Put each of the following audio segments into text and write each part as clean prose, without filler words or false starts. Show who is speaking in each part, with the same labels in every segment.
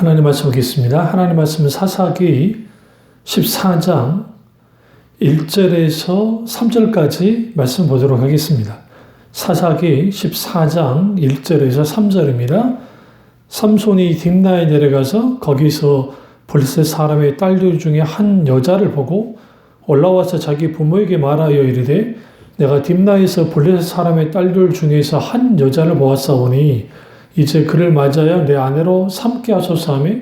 Speaker 1: 하나님 말씀 보겠습니다. 하나님 말씀은 사사기 14장 1절에서 3절까지 말씀 보도록 하겠습니다. 사사기 14장 1절에서 3절입니다. 삼손이 딥나에 내려가서 거기서 블레셋 사람의 딸들 중에 한 여자를 보고 올라와서 자기 부모에게 말하여 이르되 내가 딥나에서 블레셋 사람의 딸들 중에서 한 여자를 보았사오니 이제 그를 맞아야 내 아내로 삼게 하소서 하며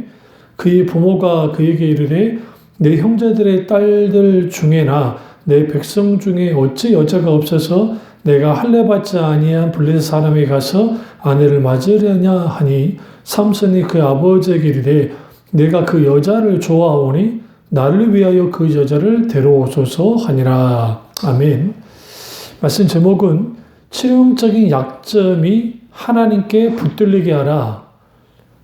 Speaker 1: 그의 부모가 그에게 이르되 내 형제들의 딸들 중에나 내 백성 중에 어찌 여자가 없어서 내가 할례받지 아니한 블레셋 사람에 가서 아내를 맞으려냐 하니 삼손이 그 아버지에게 이르되 내가 그 여자를 좋아하오니 나를 위하여 그 여자를 데려오소서 하니라. 아멘. 말씀 제목은 치명적인 약점이 하나님께 붙들리게 하라.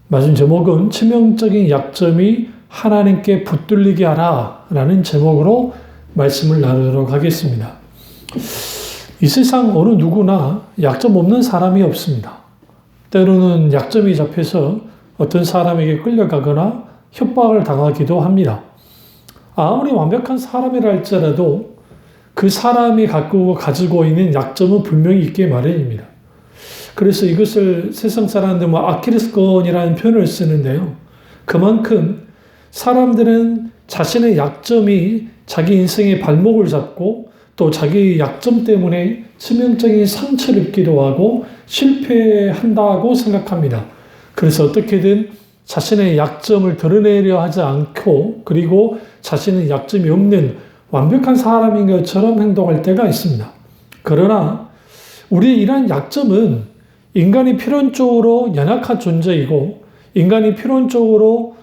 Speaker 1: 말씀 제목은 치명적인 약점이 하나님께 붙들리게 하라 라는 제목으로 말씀을 나누도록 하겠습니다. 이 세상 어느 누구나 약점 없는 사람이 없습니다. 때로는 약점이 잡혀서 어떤 사람에게 끌려가거나 협박을 당하기도 합니다. 아무리 완벽한 사람이라 할지라도 그 사람이 가지고 있는 약점은 분명히 있게 마련입니다. 그래서 이것을 세상 사람들 아킬레스건이라는 표현을 쓰는데요. 그만큼 사람들은 자신의 약점이 자기 인생의 발목을 잡고 또 자기 약점 때문에 치명적인 상처를 입기도 하고 실패한다고 생각합니다. 그래서 어떻게든 자신의 약점을 드러내려 하지 않고 그리고 자신의 약점이 없는 완벽한 사람인 것처럼 행동할 때가 있습니다. 그러나 우리의 이러한 약점은 인간이 필연적으로 연약한 존재이고 인간이 필연적으로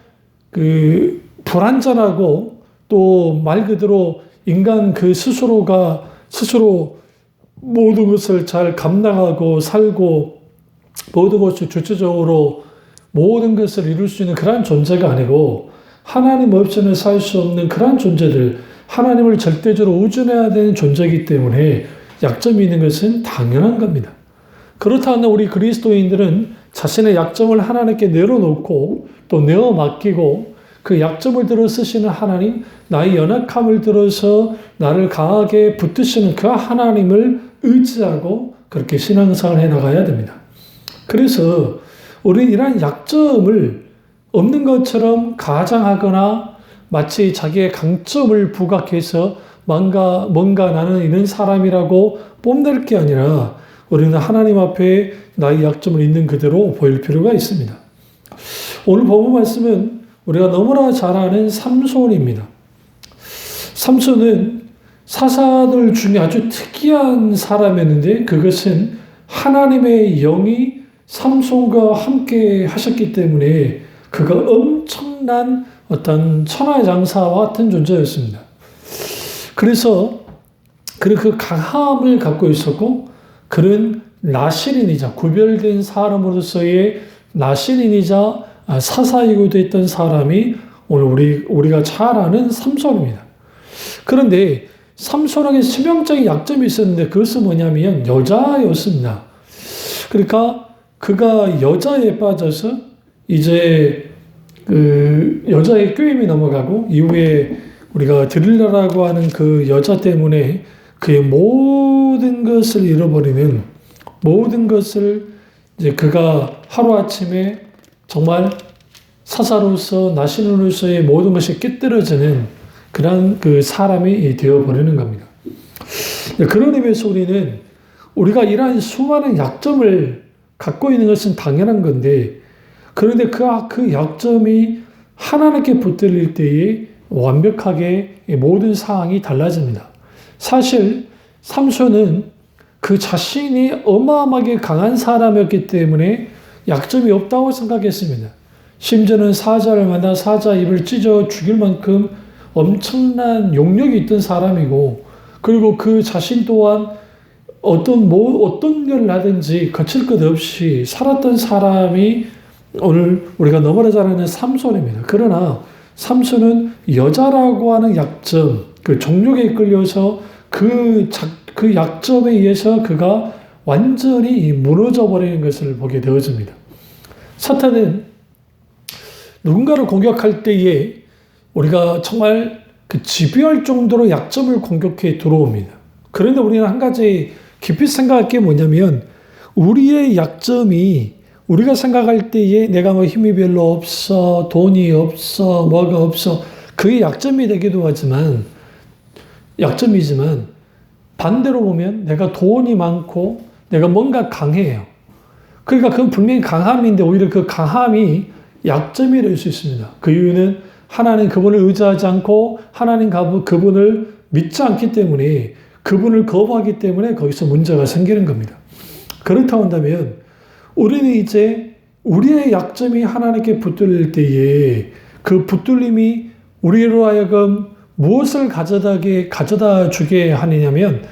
Speaker 1: 불완전하고 또 말 그대로 인간 스스로 모든 것을 잘 감당하고 살고 모든 것을 주체적으로 모든 것을 이룰 수 있는 그런 존재가 아니고 하나님 없이는 살 수 없는 그런 존재들, 하나님을 절대적으로 의존해야 되는 존재이기 때문에 약점이 있는 것은 당연한 겁니다. 그렇다면 우리 그리스도인들은 자신의 약점을 하나님께 내려놓고 또 내어 맡기고 그 약점을 들어 쓰시는 하나님, 나의 연약함을 들어서 나를 강하게 붙드시는 그 하나님을 의지하고 그렇게 신앙생활을 해나가야 됩니다. 그래서 우리는 이러한 약점을 없는 것처럼 가장하거나 마치 자기의 강점을 부각해서 뭔가 나는 이런 사람이라고 뽐낼 게 아니라 우리는 하나님 앞에 나의 약점을 있는 그대로 보일 필요가 있습니다. 오늘 본문 말씀은 우리가 너무나 잘 아는 삼손입니다. 삼손은 사사들 중에 아주 특이한 사람이었는데 그것은 하나님의 영이 삼손과 함께 하셨기 때문에 그가 엄청난 어떤 천하장사와 같은 존재였습니다. 그래서 그는 그 강함을 갖고 있었고 그는 나실인이자 구별된 사람으로서의 나실인이자 사사이고도 했던 사람이 오늘 우리가 잘 아는 삼손입니다. 그런데 삼손에게 치명적인 약점이 있었는데 그것은 뭐냐면 여자였습니다. 그러니까 그가 여자에 빠져서 이제 여자의 꾀임이 넘어가고 이후에 우리가 드릴라라고 하는 그 여자 때문에 그의 모든 것을 잃어버리는 모든 것을 이제 그가 하루아침에 정말 사사로서 나신으로서의 모든 것이 깨뜨려지는 그런 그 사람이 되어버리는 겁니다. 그런 의미에서 우리가 이러한 수많은 약점을 갖고 있는 것은 당연한 건데 그런데 그 약점이 하나님께 붙들릴 때에 완벽하게 모든 상황이 달라집니다. 사실 삼손은 그 자신이 어마어마하게 강한 사람이었기 때문에 약점이 없다고 생각했습니다. 심지어는 사자를 만나 사자 입을 찢어 죽일 만큼 엄청난 용력이 있던 사람이고 그리고 그 자신 또한 어떤 걸 하든지 거칠 것 없이 살았던 사람이 오늘 우리가 너무나 잘 아는 삼손입니다. 그러나 삼손은 여자라고 하는 약점, 그 정욕에 끌려서 그 약점에 의해서 그가 완전히 무너져 버리는 것을 보게 되어집니다. 사탄은 누군가를 공격할 때에 우리가 정말 그 집요할 정도로 약점을 공격해 들어옵니다. 그런데 우리는 한 가지 깊이 생각할 게 뭐냐면 우리의 약점이 우리가 생각할 때에 내가 뭐 힘이 별로 없어, 돈이 없어, 뭐가 없어, 그게 약점이 되기도 하지만 약점이지만 반대로 보면 내가 돈이 많고 내가 뭔가 강해요. 그러니까 그건 분명히 강함인데 오히려 그 강함이 약점이 될 수 있습니다. 그 이유는 하나님 그분을 의지하지 않고 하나님 그분을 믿지 않기 때문에 그분을 거부하기 때문에 거기서 문제가 생기는 겁니다. 그렇다고 한다면 우리는 이제 우리의 약점이 하나님께 붙들릴 때에 그 붙들림이 우리로 하여금 무엇을 가져다 주게 하느냐면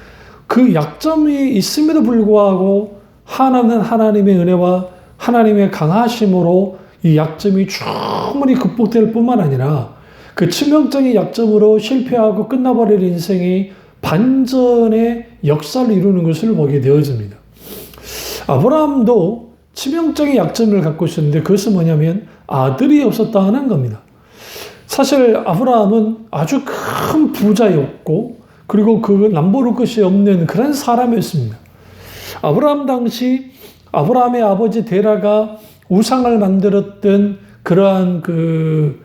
Speaker 1: 그 약점이 있음에도 불구하고 하나는 하나님의 은혜와 하나님의 강하심으로 이 약점이 충분히 극복될 뿐만 아니라 그 치명적인 약점으로 실패하고 끝나버릴 인생이 반전의 역사를 이루는 것을 보게 되어집니다. 아브라함도 치명적인 약점을 갖고 있었는데 그것은 뭐냐면 아들이 없었다는 겁니다. 사실 아브라함은 아주 큰 부자였고 그리고 그 남보를 것이 없는 그런 사람이었습니다. 아브라함 당시 아브라함의 아버지 데라가 우상을 만들었던 그러한 그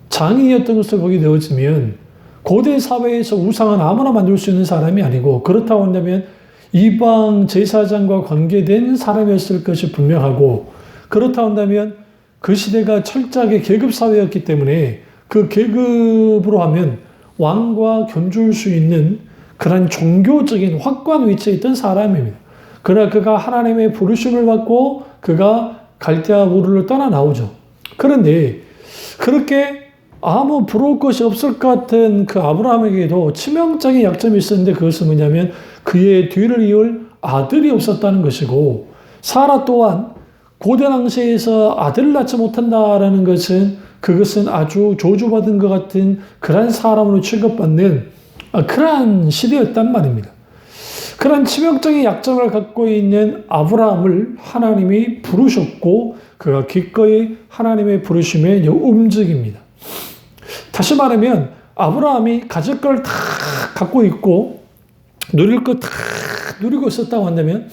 Speaker 1: 장이었던 것을 보게 되어지면 고대 사회에서 우상은 아무나 만들 수 있는 사람이 아니고 그렇다고 한다면 이방 제사장과 관계된 사람이었을 것이 분명하고 그렇다고 한다면 그 시대가 철저하게 계급사회였기 때문에 그 계급으로 하면 왕과 견줄 수 있는 그런 종교적인 확고한 위치에 있던 사람입니다. 그러나 그가 하나님의 부르심을 받고 그가 갈대아 우르를 떠나 나오죠. 그런데 그렇게 아무 부러울 것이 없을 것 같은 그 아브라함에게도 치명적인 약점이 있었는데 그것은 뭐냐면 그의 뒤를 이을 아들이 없었다는 것이고 사라 또한 고대 당시에서 아들을 낳지 못한다라는 것은 그것은 아주 저주받은 것 같은 그러한 사람으로 취급받는 그러한 시대였단 말입니다. 그런 치명적인 약점을 갖고 있는 아브라함을 하나님이 부르셨고 그가 기꺼이 하나님의 부르심에 움직입니다. 다시 말하면 아브라함이 가질 걸 다 갖고 있고 누릴 것 다 누리고 있었다고 한다면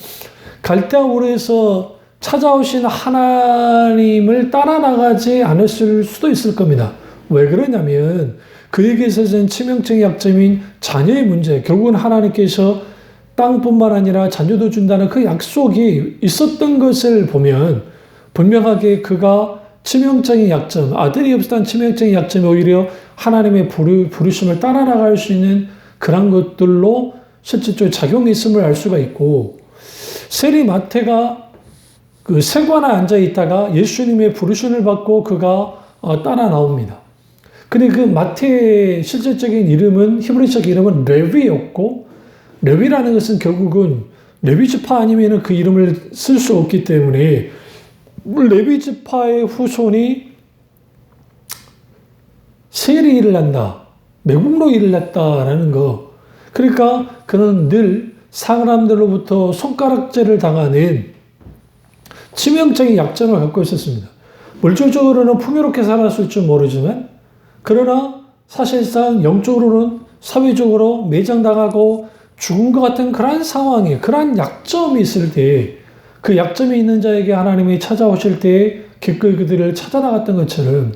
Speaker 1: 갈대아 우르에서 찾아오신 하나님을 따라 나가지 않았을 수도 있을 겁니다. 왜 그러냐면 그에게 있어서는 치명적인 약점인 자녀의 문제, 결국은 하나님께서 땅뿐만 아니라 자녀도 준다는 그 약속이 있었던 것을 보면 분명하게 그가 치명적인 약점, 아들이 없었던 치명적인 약점이 오히려 하나님의 부르심을 따라 나갈 수 있는 그런 것들로 실질적으로 작용이 있음을 알 수가 있고 세리 마태가 그 세관에 앉아 있다가 예수님의 부르심을 받고 그가 따라 나옵니다. 근데 그 마태의 실질적인 이름은 히브리적 이름은 레위였고 레위라는 것은 결국은 레위 지파 아니면 그 이름을 쓸 수 없기 때문에 레위 지파의 후손이 세리 일을 한다, 매국노 일을 했다라는 거. 그러니까 그는 늘 사람들로부터 손가락질을 당하는 치명적인 약점을 갖고 있었습니다. 물질적으로는 풍요롭게 살았을 줄 모르지만 그러나 사실상 영적으로는 사회적으로 매장당하고 죽은 것 같은 그러한 상황에 그러한 약점이 있을 때 그 약점이 있는 자에게 하나님이 찾아오실 때 기꺼이 그들을 찾아나갔던 것처럼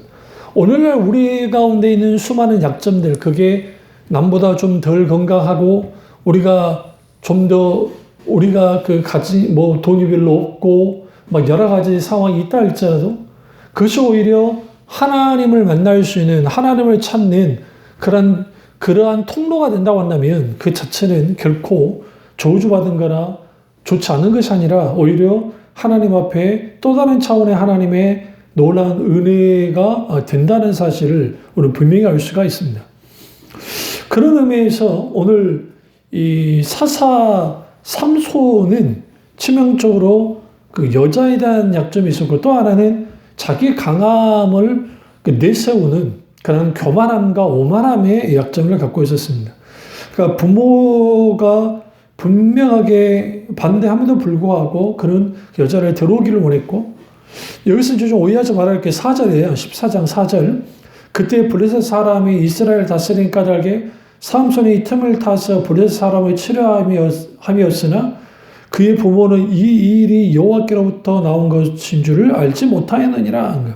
Speaker 1: 오늘날 우리 가운데 있는 수많은 약점들 그게 남보다 좀 덜 건강하고 우리가 좀 더 우리가 돈이 별로 없고 막 여러 가지 상황이 있다 할지라도 그것이 오히려 하나님을 만날 수 있는 하나님을 찾는 그러한 통로가 된다고 한다면 그 자체는 결코 저주받은 거나 좋지 않은 것이 아니라 오히려 하나님 앞에 또 다른 차원의 하나님의 놀라운 은혜가 된다는 사실을 우리는 분명히 알 수가 있습니다. 그런 의미에서 오늘 이 사사 삼손은 치명적으로 그 여자에 대한 약점이 있었고 또 하나는 자기 강함을 내세우는 그런 교만함과 오만함의 약점을 갖고 있었습니다. 그러니까 부모가 분명하게 반대함에도 불구하고 그는 여자를 들어오기를 원했고 여기서 좀 오해하지 말아야 게 4절이에요. 14장 4절. 그때 블레셋 사람이 이스라엘 다스린 까닭에 삼손이 틈을 타서 블레셋 사람을 치료함이었으나 그의 부모는 이 일이 여호와께로부터 나온 것인 줄을 알지 못하였느니라.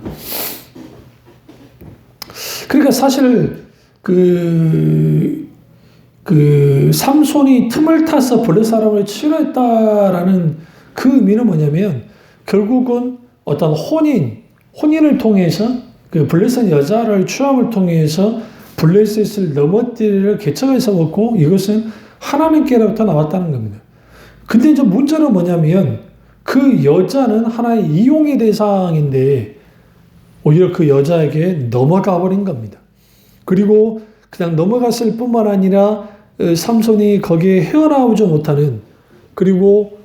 Speaker 1: 그러니까 사실 삼손이 틈을 타서 블레셋 사람을 치료했다라는 그 의미는 뭐냐면 결국은 어떤 혼인을 통해서 그 블레셋 여자를 취함을 통해서 블레셋을 넘어뜨리려 개척을 세웠고 이것은 하나님께로부터 나왔다는 겁니다. 근데 이제 문제는 뭐냐면 그 여자는 하나의 이용의 대상인데 오히려 그 여자에게 넘어가 버린 겁니다. 그리고 그냥 넘어갔을 뿐만 아니라 삼손이 거기에 헤어나오지 못하는 그리고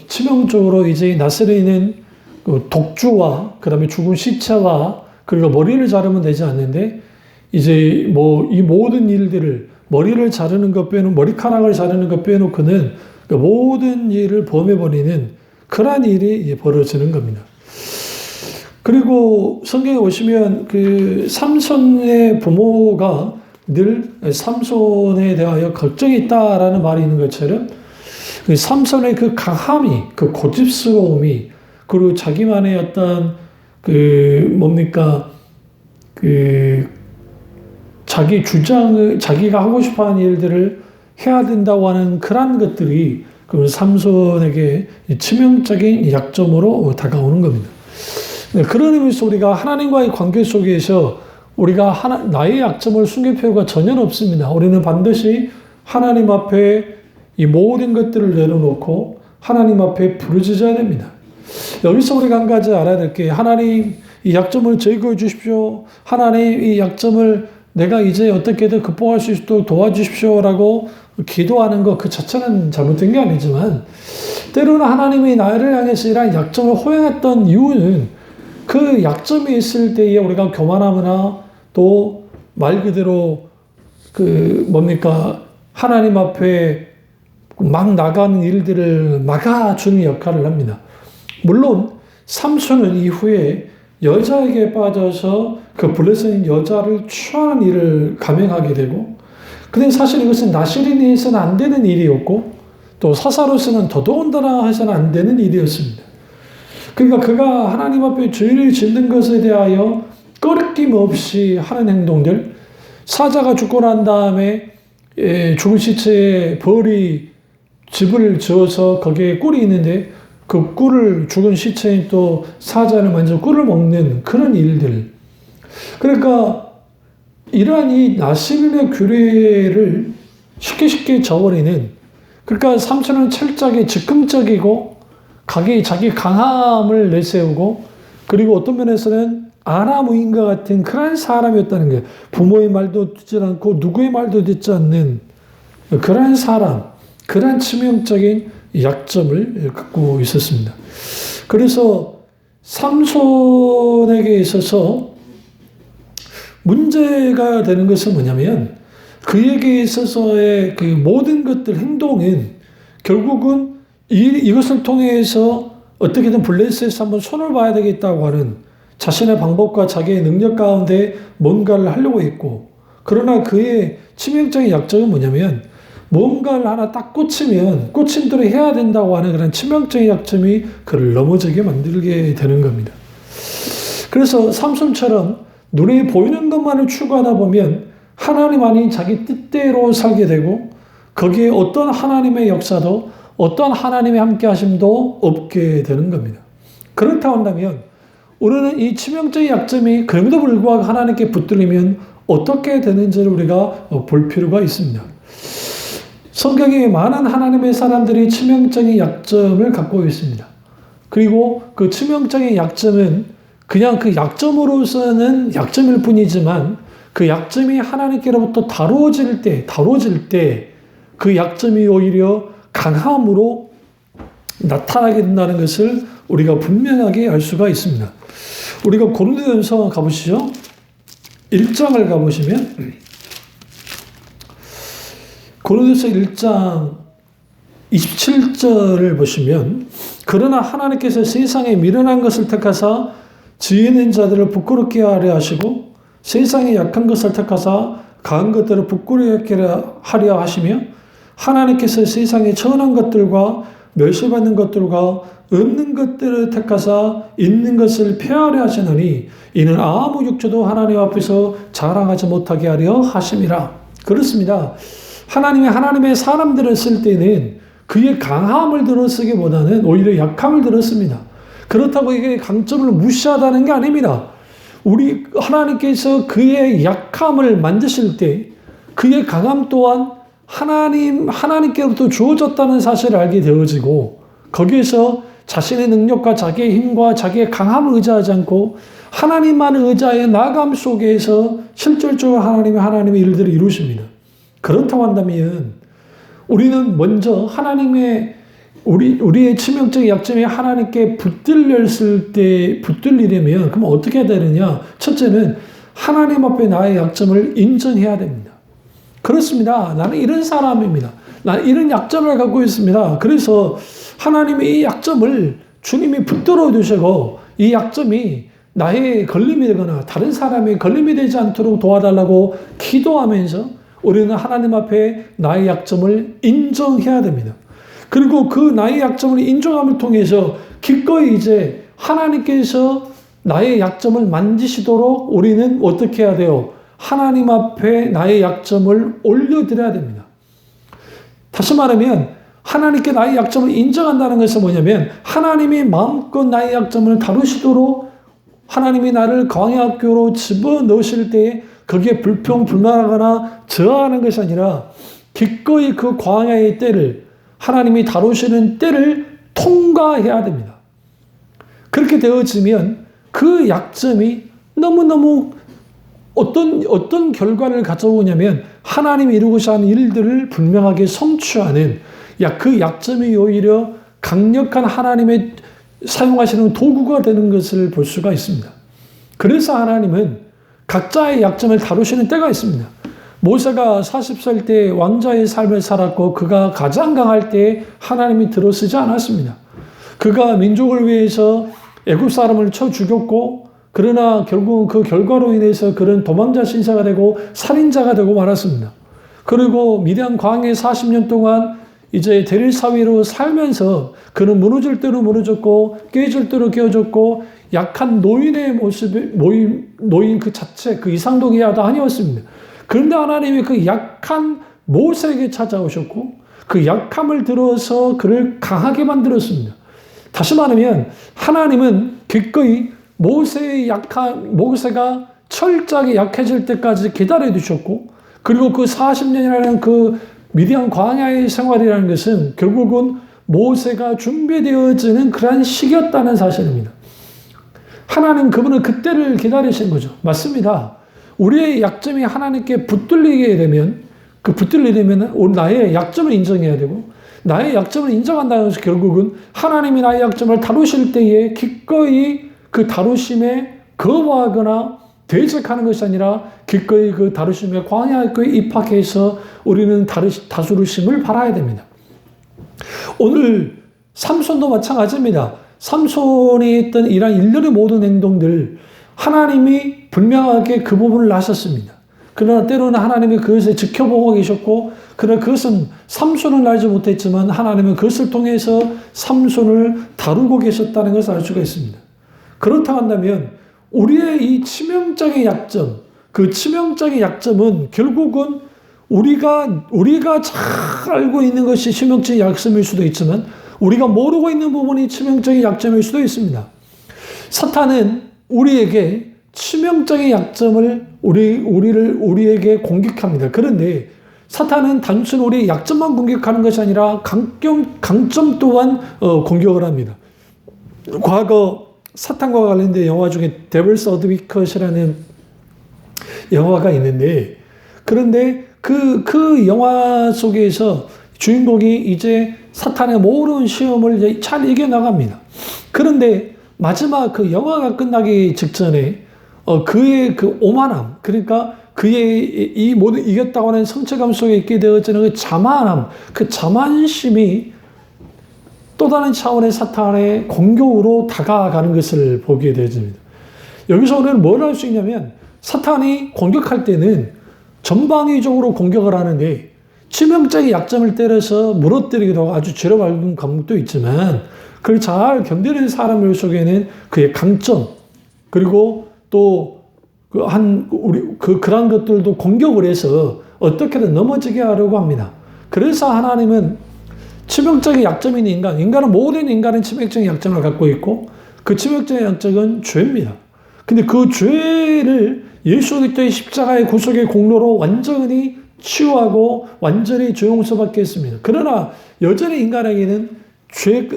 Speaker 1: 치명적으로 이제 나스레인은 독주와 그 다음에 죽은 시체와 그리고 머리를 자르면 되지 않는데 이제 뭐 이 모든 일들을 머리를 자르는 것 빼놓고 머리카락을 자르는 것 빼놓고는 그 모든 일을 범해버리는 그러한 일이 벌어지는 겁니다. 그리고 성경에 오시면 그 삼손의 부모가 늘 삼손에 대하여 걱정이 있다라는 말이 있는 것처럼 그 삼손의 그 강함이, 그 고집스러움이, 그리고 자기만의 어떤 자기 주장을, 자기가 하고 싶어 하는 일들을 해야 된다고 하는 그러한 것들이 그 삼손에게 치명적인 약점으로 다가오는 겁니다. 그런 의미에서 우리가 하나님과의 관계 속에서 우리가 나의 약점을 숨길 필요가 전혀 없습니다. 우리는 반드시 하나님 앞에 이 모든 것들을 내려놓고 하나님 앞에 부르짖어야 됩니다. 여기서 우리가 한 가지 알아야 될 게 하나님 이 약점을 제거해 주십시오. 하나님 이 약점을 내가 이제 어떻게든 극복할 수 있도록 도와주십시오라고 기도하는 것 그 자체는 잘못된 게 아니지만 때로는 하나님이 나를 향해서 이러한 약점을 허용했던 이유는 그 약점이 있을 때에 우리가 교만하거나 또 말 그대로 하나님 앞에 막 나가는 일들을 막아주는 역할을 합니다. 물론 삼손은 이후에 여자에게 빠져서 그 블레셋 여자를 취하는 일을 감행하게 되고 근데 사실 이것은 나시린이 해서는 안 되는 일이었고 또 사사로서는 더더군다나 해서는 안 되는 일이었습니다. 그러니까 그가 하나님 앞에 죄를 짓는 것에 대하여 꺼리낌 없이 하는 행동들, 사자가 죽고 난 다음에 죽은 시체에 벌이 집을 지어서 거기에 꿀이 있는데 그 꿀을 죽은 시체인 또 사자를 먼저 꿀을 먹는 그런 일들. 그러니까 이러한 이 나시린의 규례를 쉽게 저버리는 그러니까 삼손은 철저하게 즉흥적이고 자기 강함을 내세우고 그리고 어떤 면에서는 아나무인과 같은 그런 사람이었다는 거예요. 부모의 말도 듣지 않고 누구의 말도 듣지 않는 그런 사람, 그런 치명적인 약점을 갖고 있었습니다. 그래서 삼손에게 있어서 문제가 되는 것은 뭐냐면 그에게 있어서의 그 모든 것들 행동은 결국은 이것을 통해서 어떻게든 블레셋에서 한번 손을 봐야 되겠다고 하는 자신의 방법과 자기의 능력 가운데 뭔가를 하려고 했고 그러나 그의 치명적인 약점은 뭐냐면 뭔가를 하나 딱 꽂히면 꽂힌 대로 해야 된다고 하는 그런 치명적인 약점이 그를 넘어지게 만들게 되는 겁니다. 그래서 삼손처럼 눈에 보이는 것만을 추구하다 보면 하나님 아닌 자기 뜻대로 살게 되고 거기에 어떤 하나님의 역사도 어떤 하나님의 함께 하심도 없게 되는 겁니다. 그렇다고 한다면 우리는 이 치명적인 약점이 그럼에도 불구하고 하나님께 붙들리면 어떻게 되는지를 우리가 볼 필요가 있습니다. 성경에 많은 하나님의 사람들이 치명적인 약점을 갖고 있습니다. 그리고 그 치명적인 약점은 그냥 그 약점으로서는 약점일 뿐이지만 그 약점이 하나님께로부터 다뤄질 때 그 약점이 오히려 강함으로 나타나게 된다는 것을 우리가 분명하게 알 수가 있습니다. 우리가 고린도전서 가보시죠. 1장을 가보시면 고린도전서 1장 27절을 보시면 그러나 하나님께서 세상에 미련한 것을 택하사 지혜 있는 자들을 부끄럽게 하려 하시고 세상에 약한 것을 택하사 강한 것들을 부끄럽게 하려 하시며 하나님께서 세상에 천한 것들과 멸시받는 것들과 없는 것들을 택하사 있는 것을 폐하려 하시느니 이는 아무 육체도 하나님 앞에서 자랑하지 못하게 하려 하심이라. 그렇습니다. 하나님의 사람들을 쓸 때는 그의 강함을 들어 쓰기보다는 오히려 약함을 들어 씁니다. 그렇다고 이게 강점을 무시하다는 게 아닙니다. 하나님께서 그의 약함을 만드실 때 그의 강함 또한 하나님께로부터 주어졌다는 사실을 알게 되어지고 거기에서 자신의 능력과 자기의 힘과 자기의 강함을 의지하지 않고 하나님만을 의지하여 나아감 속에서 실질적으로 하나님의 일들을 이루십니다. 그렇다고 한다면 우리는 먼저 우리의 치명적인 약점이 하나님께 붙들리려면 그럼 어떻게 해야 되느냐? 첫째는 하나님 앞에 나의 약점을 인정해야 됩니다. 그렇습니다. 나는 이런 사람입니다. 나는 이런 약점을 갖고 있습니다. 그래서 하나님의 이 약점을 주님이 붙들어 두시고 이 약점이 나의 걸림이 되거나 다른 사람의 걸림이 되지 않도록 도와달라고 기도하면서 우리는 하나님 앞에 나의 약점을 인정해야 됩니다. 그리고 그 나의 약점을 인정함을 통해서 기꺼이 이제 하나님께서 나의 약점을 만지시도록 우리는 어떻게 해야 돼요? 하나님 앞에 나의 약점을 올려드려야 됩니다. 다시 말하면 하나님께 나의 약점을 인정한다는 것은 뭐냐면 하나님이 마음껏 나의 약점을 다루시도록 하나님이 나를 광야학교로 집어넣으실 때에 거기에 불평불만하거나 저하하는 것이 아니라 기꺼이 그 광야의 때를 하나님이 다루시는 때를 통과해야 됩니다. 그렇게 되어지면 그 약점이 너무너무 어떤 결과를 가져오냐면 하나님이 이루고자 하는 일들을 분명하게 성취하는 그 약점이 오히려 강력한 하나님의 사용하시는 도구가 되는 것을 볼 수가 있습니다. 그래서 하나님은 각자의 약점을 다루시는 때가 있습니다. 모세가 40살 때 왕자의 삶을 살았고 그가 가장 강할 때 하나님이 들어쓰지 않았습니다. 그가 민족을 위해서 애굽 사람을 쳐 죽였고 그러나 결국 그 결과로 인해서 그는 도망자 신세가 되고 살인자가 되고 말았습니다. 그리고 미디안 광야에 40년 동안 이제 대릴 사위로 살면서 그는 무너질 대로 무너졌고 깨질 대로 깨어졌고 약한 노인의 모습이 노인 그 자체 그 이상도기야도 아니었습니다. 그런데 하나님이 그 약한 모세에게 찾아오셨고 그 약함을 들어서 그를 강하게 만들었습니다. 다시 말하면 하나님은 기꺼이 모세가 철저하게 약해질 때까지 기다려 두셨고 그리고 그 40년이라는 그 미디안 광야의 생활이라는 것은 결국은 모세가 준비되어지는 그러한 시기였다는 사실입니다. 하나님 그분은 그때를 기다리신 거죠. 맞습니다. 우리의 약점이 하나님께 붙들리려면 나의 약점을 인정해야 되고 나의 약점을 인정한다는 것은 결국은 하나님이 나의 약점을 다루실 때에 기꺼이 그 다루심에 거부하거나 대적하는 것이 아니라 기꺼이 그 다루심에 광야학교에 입학해서 우리는 다스루심을 바라야 됩니다. 오늘 삼손도 마찬가지입니다. 삼손이 했던 이러한 일련의 모든 행동들 하나님이 분명하게 그 부분을 아셨습니다. 그러나 때로는 하나님이 그것을 지켜보고 계셨고 그러나 그것은 삼손을 알지 못했지만 하나님은 그것을 통해서 삼손을 다루고 계셨다는 것을 알 수가 있습니다. 그렇다고 한다면 우리의 이 치명적인 약점, 그 치명적인 약점은 결국은 우리가 잘 알고 있는 것이 치명적인 약점일 수도 있지만 우리가 모르고 있는 부분이 치명적인 약점일 수도 있습니다. 사탄은 우리에게 치명적인 약점을 우리에게 공격합니다. 그런데 사탄은 단순 우리의 약점만 공격하는 것이 아니라 강점 또한 공격을 합니다. 과거 사탄과 관련된 영화 중에 데블스 어드비컷이라는 영화가 있는데 그런데 그 영화 속에서 주인공이 이제 사탄의 모든 시험을 이제 잘 이겨나갑니다. 그런데 마지막 그 영화가 끝나기 직전에 그의 그 오만함, 그러니까 그의 이 모든 이겼다고 하는 성취감 속에 있게 되어지는 그 자만함, 그 자만심이 또 다른 차원의 사탄의 공격으로 다가가는 것을 보게 되어집니다. 여기서 우리는 뭘 할 수 있냐면 사탄이 공격할 때는 전방위적으로 공격을 하는데 치명적인 약점을 때려서 무너뜨리기도 하고 아주 죄로 밝은 감옥도 있지만 그걸 잘 견디는 사람들 속에는 그의 강점 그리고 또 그런 것들도 공격을 해서 어떻게든 넘어지게 하려고 합니다. 그래서 하나님은 치명적인 약점이 있는 모든 인간은 치명적인 약점을 갖고 있고 그 치명적인 약점은 죄입니다. 근데 그 죄를 예수 그리스도의 십자가의 구속의 공로로 완전히 치유하고 완전히 죄 용서받게 했습니다. 그러나 여전히 인간에게는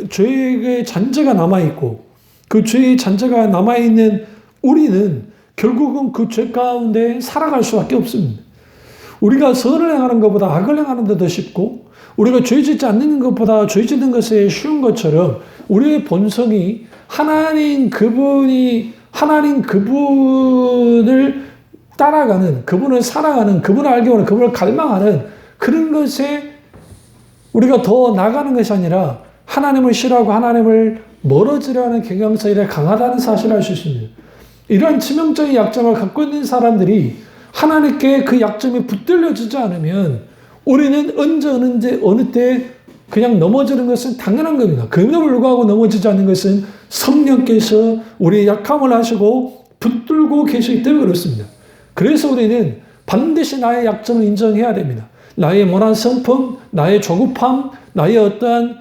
Speaker 1: 죄의 잔재가 남아있고 그 죄의 잔재가 남아있는 우리는 결국은 그 죄 가운데 살아갈 수밖에 없습니다. 우리가 선을 행하는 것보다 악을 행하는 데 더 쉽고 우리가 죄 짓지 않는 것보다 죄 짓는 것에 쉬운 것처럼 우리의 본성이 하나님 그분을 따라가는, 그분을 살아가는, 그분을 알게 하는, 그분을 갈망하는 그런 것에 우리가 더 나가는 것이 아니라 하나님을 싫어하고 하나님을 멀어지려 하는 경향성이 강하다는 사실을 알 수 있습니다. 이러한 치명적인 약점을 갖고 있는 사람들이 하나님께 그 약점이 붙들려지지 않으면 우리는 언제 어느 때 그냥 넘어지는 것은 당연한 겁니다. 그럼에도 불구하고 넘어지지 않는 것은 성령께서 우리의 약함을 하시고 붙들고 계시기 때문에 그렇습니다. 그래서 우리는 반드시 나의 약점을 인정해야 됩니다. 나의 모난 성품, 나의 조급함, 나의 어떠한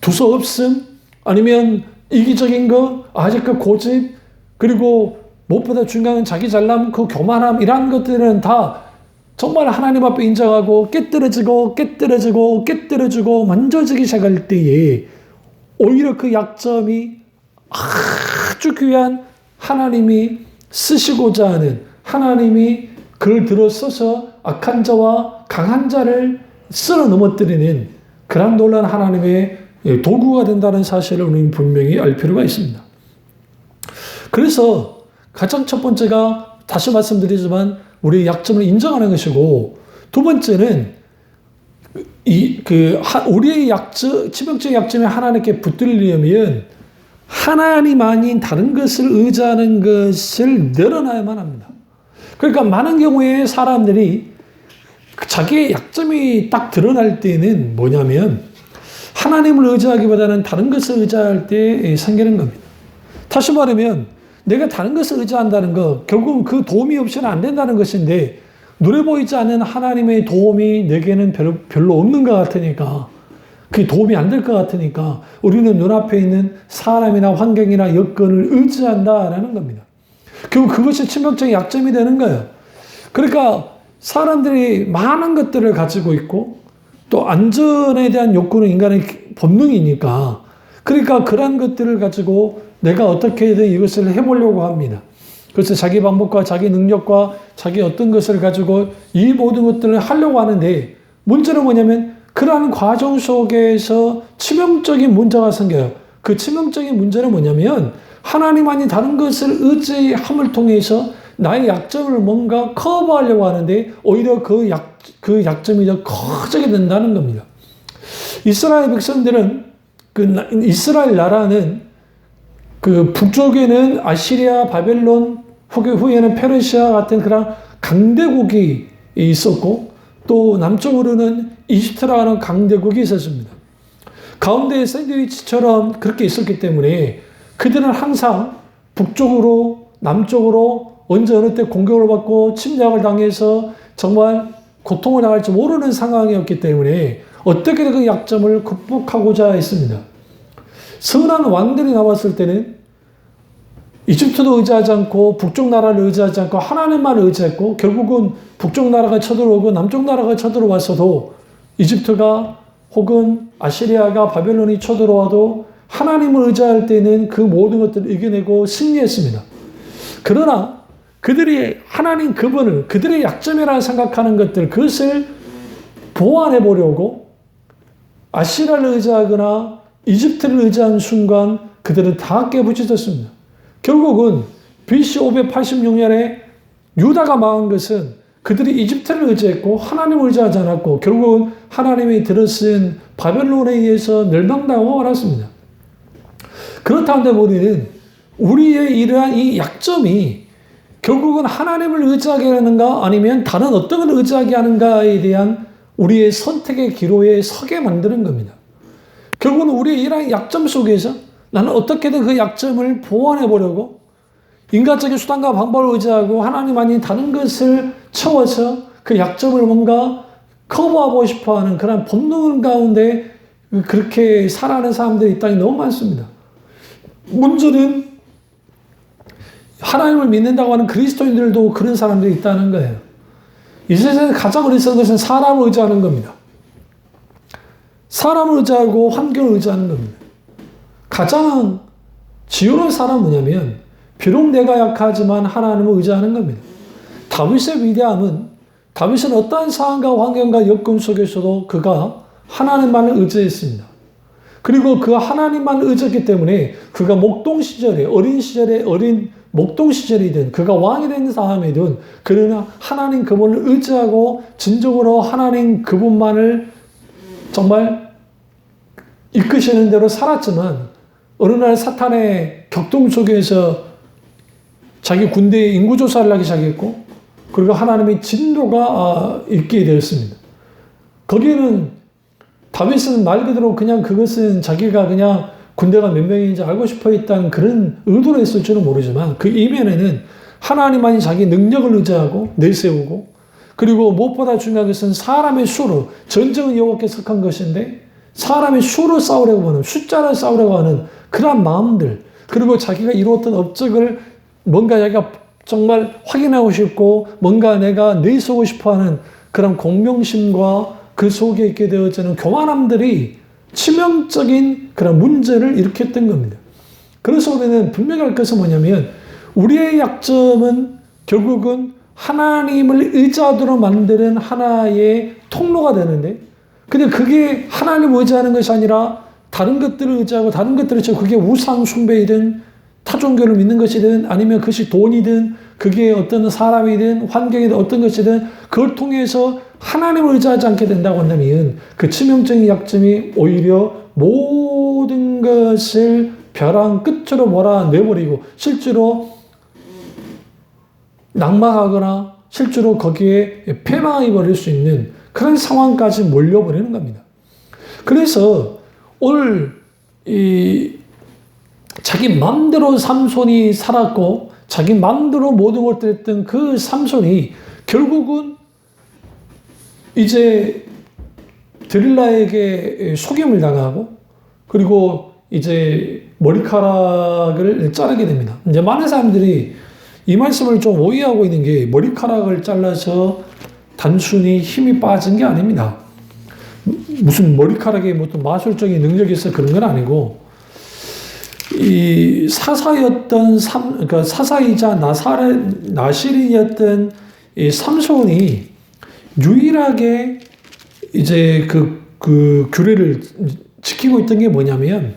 Speaker 1: 두서없음, 아니면 이기적인 거, 아직도 고집, 그리고 무엇보다 중요한 건 자기 잘남, 그 교만함, 이런 것들은 다 정말 하나님 앞에 인정하고 깨뜨려지고 만져지기 시작할 때에 오히려 그 약점이 아주 귀한 하나님이 쓰시고자 하는, 하나님이 그를 들어서서 악한 자와 강한 자를 쓸어 넘어뜨리는 그런 놀라운 하나님의 도구가 된다는 사실을 우리는 분명히 알 필요가 있습니다. 그래서 가장 첫 번째가 다시 말씀드리지만 우리의 약점을 인정하는 것이고, 두 번째는 우리의 치명적인 약점이 하나님께 붙들리려면 하나님 아닌 다른 것을 의지하는 것을 늘어나야만 합니다. 그러니까 많은 경우에 사람들이 자기의 약점이 딱 드러날 때는 뭐냐면 하나님을 의지하기보다는 다른 것을 의지할 때 생기는 겁니다. 다시 말하면 내가 다른 것을 의지한다는 거 결국은 그 도움이 없이는 안 된다는 것인데 눈에 보이지 않는 하나님의 도움이 내게는 별로 없는 것 같으니까, 그게 도움이 안 될 것 같으니까 우리는 눈앞에 있는 사람이나 환경이나 여건을 의지한다라는 겁니다. 결국 그것이 치명적인 약점이 되는 거예요. 그러니까 사람들이 많은 것들을 가지고 있고 또 안전에 대한 욕구는 인간의 본능이니까, 그러니까 그런 것들을 가지고 내가 어떻게든 이것을 해보려고 합니다. 그래서 자기 방법과 자기 능력과 자기 어떤 것을 가지고 이 모든 것들을 하려고 하는데, 문제는 뭐냐면 그러한 과정 속에서 치명적인 문제가 생겨요. 그 치명적인 문제는 뭐냐면 하나님 아닌 다른 것을 의지함을 통해서 나의 약점을 뭔가 커버하려고 하는데 오히려 그 약점이 더 커지게 된다는 겁니다. 이스라엘 백성들은 이스라엘 나라는 북쪽에는 아시리아, 바벨론, 후에는 페르시아 같은 그런 강대국이 있었고, 또 남쪽으로는 이집트라는 강대국이 있었습니다. 가운데 샌드위치처럼 그렇게 있었기 때문에 그들은 항상 북쪽으로, 남쪽으로 언제 어느 때 공격을 받고 침략을 당해서 정말 고통을 당할지 모르는 상황이었기 때문에 어떻게든 그 약점을 극복하고자 했습니다. 선한 왕들이 나왔을 때는 이집트도 의지하지 않고 북쪽 나라를 의지하지 않고 하나님만 의지했고, 결국은 북쪽 나라가 쳐들어오고 남쪽 나라가 쳐들어왔어도 이집트가 혹은 아시리아가 바벨론이 쳐들어와도 하나님을 의지할 때는 그 모든 것들을 이겨내고 승리했습니다. 그러나 그들이 하나님 그분을 그들의 약점이라 생각하는 것들, 그것을 보완해 보려고 아시리아를 의지하거나 이집트를 의지한 순간 그들은 다 깨부짖었습니다. 결국은 BC 586년에 유다가 망한 것은 그들이 이집트를 의지했고 하나님을 의지하지 않았고 결국은 하나님이 들어쓴 바벨론에 의해서 멸망당하고 말았습니다. 그렇다는데 우리의 이러한 이 약점이 결국은 하나님을 의지하게 하는가 아니면 다른 어떤 걸 의지하게 하는가에 대한 우리의 선택의 기로에 서게 만드는 겁니다. 결국은 우리의 이러한 약점 속에서 나는 어떻게든 그 약점을 보완해 보려고 인간적인 수단과 방법을 의지하고 하나님 아닌 다른 것을 채워서 그 약점을 뭔가 커버하고 싶어하는 그런 본능 가운데 그렇게 살아가는 사람들이 이 땅에 너무 많습니다. 문제는 하나님을 믿는다고 하는 그리스도인들도 그런 사람들이 있다는 거예요. 이 세상에 가장 어리석은 것은 사람을 의지하는 겁니다. 사람을 의지하고 환경을 의지하는 겁니다. 가장 지혜로운 사람은 뭐냐면 비록 내가 약하지만 하나님을 의지하는 겁니다. 다윗의 위대함은 다윗은 어떠한 상황과 환경과 여건 속에서도 그가 하나님만을 의지했습니다. 그리고 그 하나님만을 의지했기 때문에 그가 목동 시절에 어린 시절에 어린 목동 시절이든 그가 왕이 된 다음에든 그는 하나님 그분을 의지하고 진정으로 하나님 그분만을 정말 이끄시는 대로 살았지만 어느 날 사탄의 격동 속에서 자기 군대의 인구조사를 하기 시작했고 그리고 하나님의 진도가 있게 되었습니다. 거기에는 다윗은 말 그대로 그냥 그것은 자기가 그냥 군대가 몇 명인지 알고 싶어 했다는 그런 의도로 했을지는 모르지만 그 이면에는 하나님만이 자기 능력을 의지하고 내세우고 그리고 무엇보다 중요한 것은 사람의 수로 전쟁은 여호와께 속한 것인데 사람의 수로 싸우려고 하는 숫자를 싸우려고 하는 그런 마음들 그리고 자기가 이루었던 업적을 뭔가 자기가 정말 확인하고 싶고 뭔가 내가 내세우고 싶어하는 그런 공명심과 그 속에 있게 되어지는 교만함들이 치명적인 그런 문제를 일으켰던 겁니다. 그래서 우리는 분명히 할 것은 뭐냐면 우리의 약점은 결국은 하나님을 의지하도록 만드는 하나의 통로가 되는데 근데 그게 하나님을 의지하는 것이 아니라 다른 것들을 의지하고 다른 것들을 채우고 그게 우상 숭배이든 타종교를 믿는 것이든 아니면 그것이 돈이든 그게 어떤 사람이든 환경이든 어떤 것이든 그걸 통해서 하나님을 의지하지 않게 된다고 한다면 그 치명적인 약점이 오히려 모든 것을 벼랑 끝으로 몰아내버리고 실제로 낙망하거나 실제로 거기에 패망해 버릴 수 있는 그런 상황까지 몰려버리는 겁니다. 그래서 오늘 자기 마음대로 삼손이 살았고 자기 마음대로 모든 것을 했던 그 삼손이 결국은 이제 드릴라에게 속임을 당하고 그리고 이제 머리카락을 자르게 됩니다. 이제 많은 사람들이 이 말씀을 좀 오해하고 있는 게 머리카락을 잘라서 단순히 힘이 빠진 게 아닙니다. 무슨 머리카락에 어떤 마술적인 능력이 있어 그런 건 아니고 이 사사였던 그러니까 사사이자 나실이었던 이 삼손이 유일하게 이제 그 규례를 지키고 있던 게 뭐냐면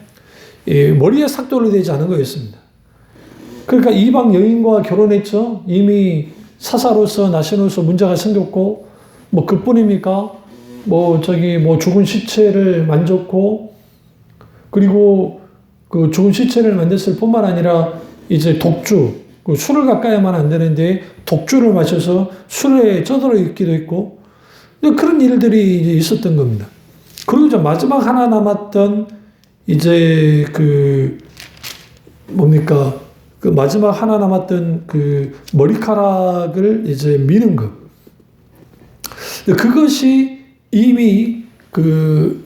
Speaker 1: 머리에 삭도를 대지 않은 거였습니다. 그러니까 이방 여인과 결혼했죠. 이미 사사로서 나신으로서 문제가 생겼고 뭐 그뿐입니까? 뭐 죽은 시체를 만졌고 그리고 그 죽은 시체를 만졌을 뿐만 아니라 이제 독주 그 술을 가까이 하면 안 되는데 독주를 마셔서 술에 쩌들어 있기도 했고 그런 일들이 이제 있었던 겁니다. 그리고 이제 마지막 하나 남았던 이제 그 뭡니까? 그 마지막 하나 남았던 그 머리카락을 이제 미는 것. 그것이 이미 그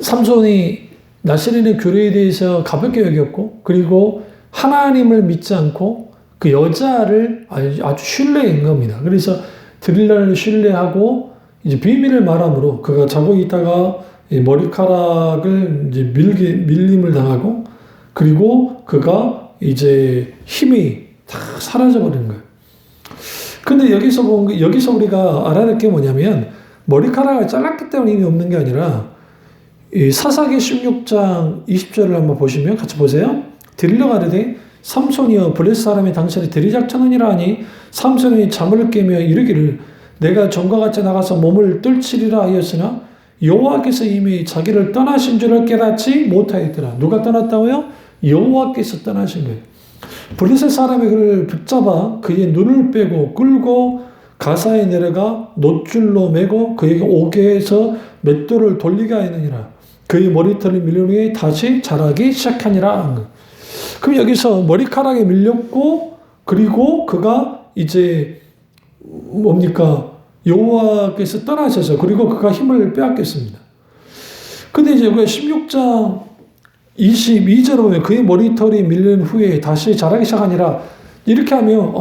Speaker 1: 삼손이 나실인의 규례에 대해서 가볍게 여겼고 그리고 하나님을 믿지 않고 그 여자를 아주 신뢰한 겁니다. 그래서 드릴라를 신뢰하고 이제 비밀을 말함으로 그가 자고 있다가 머리카락을 이제 밀림을 당하고 그리고 그가 이제 힘이 다 사라져버리는 거예요. 근데 여기서 우리가 알아야 될 게 뭐냐면 머리카락을 잘랐기 때문에 힘이 없는 게 아니라 이 사사기 16장 20절을 한번 보시면 같이 보세요. 드릴라가 이르되 삼손이여 블레셋 사람이 당신의 대리작전하니라 하니 삼손이 잠을 깨며 이르기를 내가 전과 같이 나가서 몸을 떨치리라 하였으나 여호와께서 이미 자기를 떠나신 줄을 깨닫지 못하였더라. 누가 떠났다고요? 여호와께서 떠나신 거예요. 블레셋 사람이 그를 붙잡아 그의 눈을 빼고 끌고 가사에 내려가 놋줄로 매고 그에게 오게 해서 맷돌을 돌리게 하였느니라. 그의 머리털이 밀린 후에 다시 자라기 시작하니라. 그럼 여기서 머리카락이 밀렸고 그리고 그가 이제 뭡니까? 여호와께서 떠나셔서 그리고 그가 힘을 빼앗겼습니다. 근데 이제 16장 22절에 보면 그의 머리털이 밀린 후에 다시 자라기 시작하니라. 이렇게 하면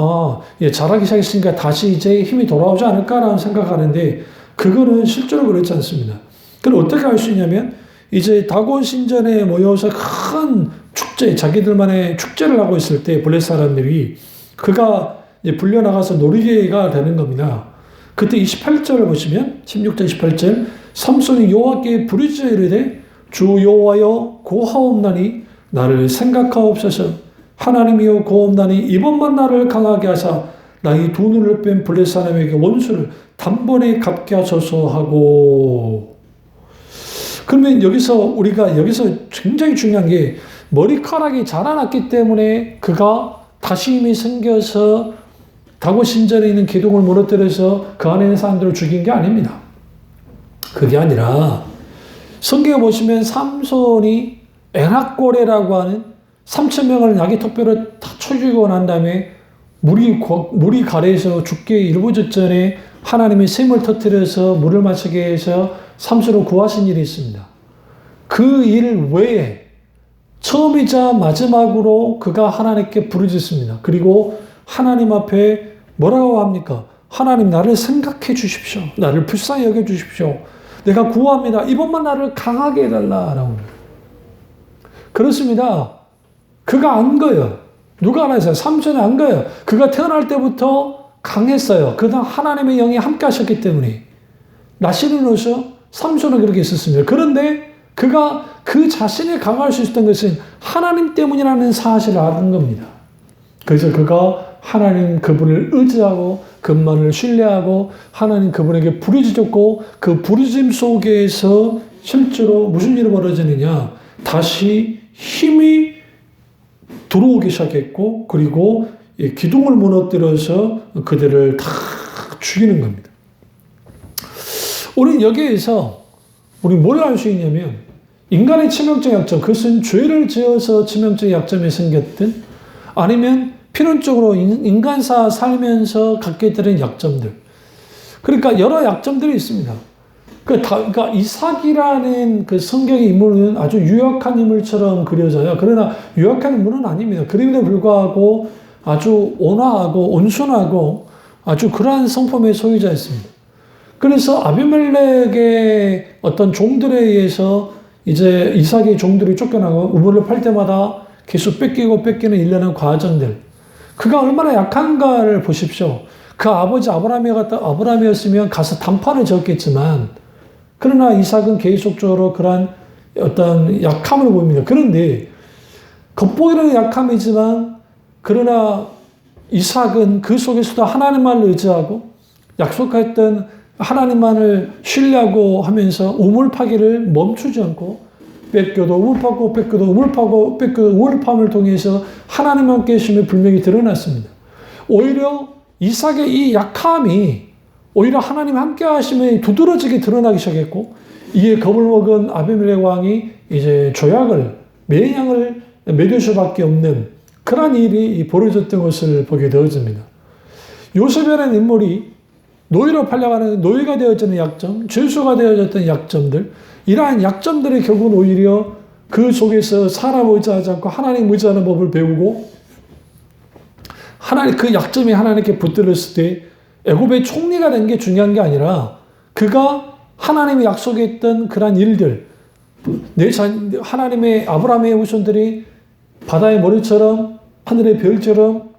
Speaker 1: 자라기 시작했으니까 다시 이제 힘이 돌아오지 않을까라는 생각하는데 그거는 실제로 그렇지 않습니다. 그럼 어떻게 알 수 있냐면 이제 다곤 신전에 모여서 큰 축제, 자기들만의 축제를 하고 있을 때 블레셋 사람들이 그가 이제 불려나가서 놀이개가 되는 겁니다. 그때 28절을 보시면 16절 28절 삼손이 여호와께 부르짖어 이르되 주 여호와여 고하옵나니 나를 생각하옵소서. 하나님이여 고옵나니 이번만 나를 강하게 하사 나의 두 눈을 뺀 블레셋 사람에게 원수를 단번에 갚게 하소서 하고. 그러면 우리가 굉장히 중요한 게 머리카락이 자라났기 때문에 그가 다시 힘이 생겨서 다곤 신전에 있는 기둥을 무너뜨려서 그 안에 있는 사람들을 죽인 게 아닙니다. 그게 아니라 성경에 보시면 삼손이 에낙고레라고 하는 3,000명을 나귀 턱뼈로 다 쳐주고 난 다음에 물이 가래에서 죽게 일부 직전에 하나님의 샘을 터뜨려서 물을 마시게 해서 삼손을 구하신 일이 있습니다. 그 일 외에 처음이자 마지막으로 그가 하나님께 부르짖습니다. 그리고 하나님 앞에 뭐라고 합니까? 하나님 나를 생각해 주십시오. 나를 불쌍히 여겨 주십시오. 내가 구합니다. 이번만 나를 강하게 해달라라고. 그렇습니다. 그가 안 거예요. 누가 안 했어요? 삼손이 안 거예요. 그가 태어날 때부터 강했어요. 그다음 하나님의 영이 함께 하셨기 때문에. 나시르노서 삼손은 그렇게 있었습니다. 그런데 그가 그 자신이 강할 수 있었던 것은 하나님 때문이라는 사실을 아는 겁니다. 그래서 그가 하나님 그분을 의지하고 그분만을 신뢰하고 하나님 그분에게 부르짖었고 그 부르짖음 속에서 실제로 무슨 일이 벌어지느냐. 다시 힘이 들어오기 시작했고 그리고 기둥을 무너뜨려서 그들을 다 죽이는 겁니다. 우리는 여기에서 우리 뭘 알 수 있냐면 인간의 치명적 약점, 그것은 죄를 지어서 치명적 약점이 생겼든 아니면 필연적으로 인간사 살면서 갖게 되는 약점들. 그러니까 여러 약점들이 있습니다. 그러니까 이삭이라는 그 성경의 인물은 아주 유약한 인물처럼 그려져요. 그러나 유약한 인물은 아닙니다. 그럼에도 불구하고 아주 온화하고 온순하고 아주 그러한 성품의 소유자였습니다. 그래서 아비멜렉의 어떤 종들에 의해서 이제 이삭의 종들이 쫓겨나고 우물을 팔 때마다 계속 뺏기는 일련의 과정들. 그가 얼마나 약한가를 보십시오. 그 아버지 아브라함이었으면 가서 단판을 지었겠지만 그러나 이삭은 계속적으로 그러한 어떤 약함을 보입니다. 그런데 겉보기는 약함이지만 그러나 이삭은 그 속에서도 하나님만을 의지하고 약속했던 하나님만을 신뢰하고 하면서 우물 파기를 멈추지 않고 뺏겨도 우물 파고 뺏겨도 우물 파고 뺏겨도 우물 팜을 통해서 하나님과 함께 계심이 분명히 드러났습니다. 오히려 이삭의 이 약함이 오히려 하나님 함께 하심이 두드러지게 드러나기 시작했고 이에 겁을 먹은 아비멜렉 왕이 이제 조약을 매양을 매길 수밖에 없는 그러한 일이 벌어졌던 것을 보게 되어집니다. 요셉이라는 인물이 노예로 팔려가는 노예가 되어지는 약점, 죄수가 되어졌던 약점들, 이러한 약점들이 결국은 오히려 그 속에서 사람 의지하지 않고 하나님 의지하는 법을 배우고 그 약점이 하나님께 붙들었을 때 애굽의 총리가 된 게 중요한 게 아니라 그가 하나님의 약속했던 그러한 일들, 하나님의 아브라함의 후손들이 바다의 머리처럼 하늘의 별처럼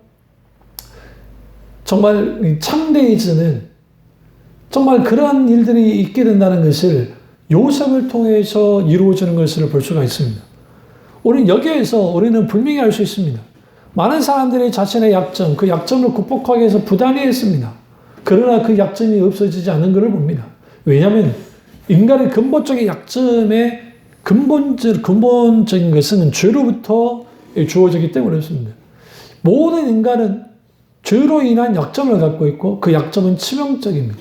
Speaker 1: 정말 창대해지는 정말 그러한 일들이 있게 된다는 것을 요셉을 통해서 이루어지는 것을 볼 수가 있습니다. 우리는 여기에서 우리는 분명히 알 수 있습니다. 많은 사람들이 자신의 약점, 그 약점을 극복하기 위해서 부단히 했습니다. 그러나 그 약점이 없어지지 않는 것을 봅니다. 왜냐하면 인간의 근본적인 약점의 근본적인 것은 죄로부터 주어지기 때문에 그렇습니다. 모든 인간은 죄로 인한 약점을 갖고 있고 그 약점은 치명적입니다.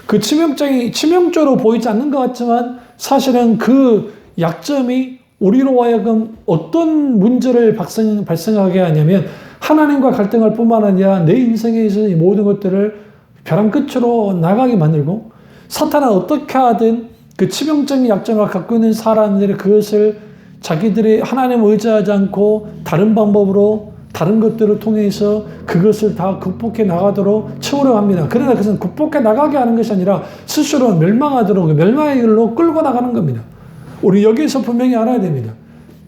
Speaker 1: 그 치명적으로 보이지 않는 것 같지만 사실은 그 약점이 우리로 하여금 어떤 문제를 발생하게 하냐면 하나님과 갈등할 뿐만 아니라 내 인생에 있어서 이 모든 것들을 벼랑 끝으로 나가게 만들고 사탄은 어떻게 하든 그 치명적인 약점을 갖고 있는 사람들이 그것을 자기들이 하나님을 의지하지 않고 다른 방법으로 다른 것들을 통해서 그것을 다 극복해 나가도록 채우려 합니다. 그러나 그것은 극복해 나가게 하는 것이 아니라 스스로 멸망하도록 멸망의 길로 끌고 나가는 겁니다. 우리 여기에서 분명히 알아야 됩니다.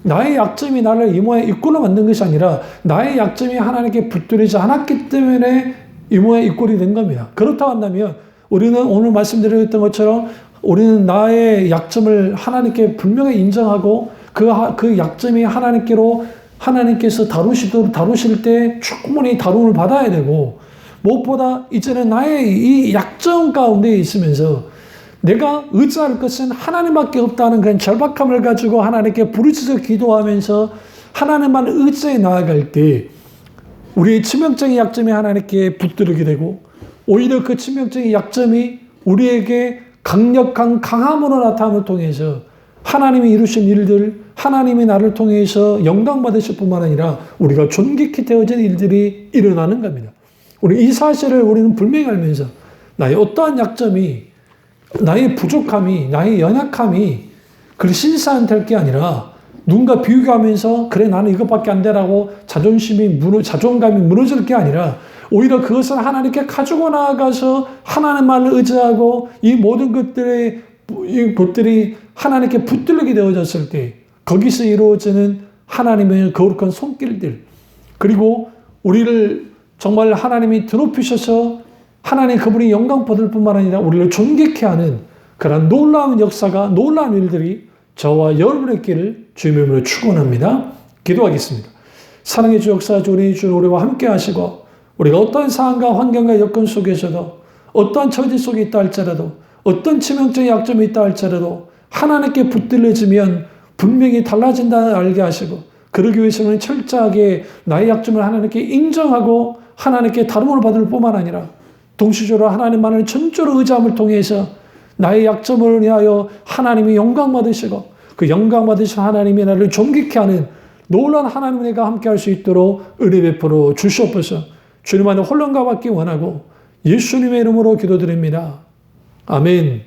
Speaker 1: 나의 약점이 나를 이 모양의 입구로 만든 것이 아니라 나의 약점이 하나님께 붙들리지 않았기 때문에 이 모양의 입구이 된 겁니다. 그렇다고 한다면 우리는 오늘 말씀드렸던 것처럼 우리는 나의 약점을 하나님께 분명히 인정하고 그 약점이 하나님께서 다루실 때 충분히 다룸을 받아야 되고 무엇보다 이제는 나의 이 약점 가운데 있으면서 내가 의지할 것은 하나님밖에 없다는 그런 절박함을 가지고 하나님께 부르짖어 기도하면서 하나님만 의지해 나아갈 때 우리의 치명적인 약점이 하나님께 붙들게 되고 오히려 그 치명적인 약점이 우리에게 강력한 강함으로 나타남을 통해서 하나님이 이루신 일들, 하나님이 나를 통해서 영광 받으실 뿐만 아니라 우리가 존귀케 되어진 일들이 일어나는 겁니다. 우리 이 사실을 우리는 분명히 알면서 나의 어떠한 약점이 나의 부족함이 나의 연약함이 그걸 신사한 게 아니라 누군가 비교하면서 그래 나는 이것밖에 안 되라고 자존감이 무너질 게 아니라 오히려 그것을 하나님께 가지고 나아가서 하나님만을 의지하고 이 모든 것들이 하나님께 붙들리게 되어졌을 때 거기서 이루어지는 하나님의 거룩한 손길들 그리고 우리를 정말 하나님이 드높이셔서 하나님 그분이 영광 받을 뿐만 아니라 우리를 존귀케 하는 그런 놀라운 역사가 놀라운 일들이 저와 여러분의 길을 주님의 이름으로 축원합니다. 기도하겠습니다. 사랑의 주 역사주 우리 주 우리와 함께 하시고 우리가 어떤 상황과 환경과 여건 속에서도 어떠한 처지 속에 있다 할지라도 어떤 치명적인 약점이 있다 할지라도 하나님께 붙들려지면 분명히 달라진다는 알게 하시고 그러기 위해서는 철저하게 나의 약점을 하나님께 인정하고 하나님께 다름을 받을 뿐만 아니라 동시적으로 하나님만을 전적으로 의지함을 통해서 나의 약점을 위하여 하나님이 영광 받으시고 그 영광 받으신 하나님이 나를 존귀케 하는 놀라운 하나님과 내가 함께 할 수 있도록 은혜 베풀어 주시옵소서. 주님 안에 혼란과 받기 원하고 예수님의 이름으로 기도드립니다. 아멘.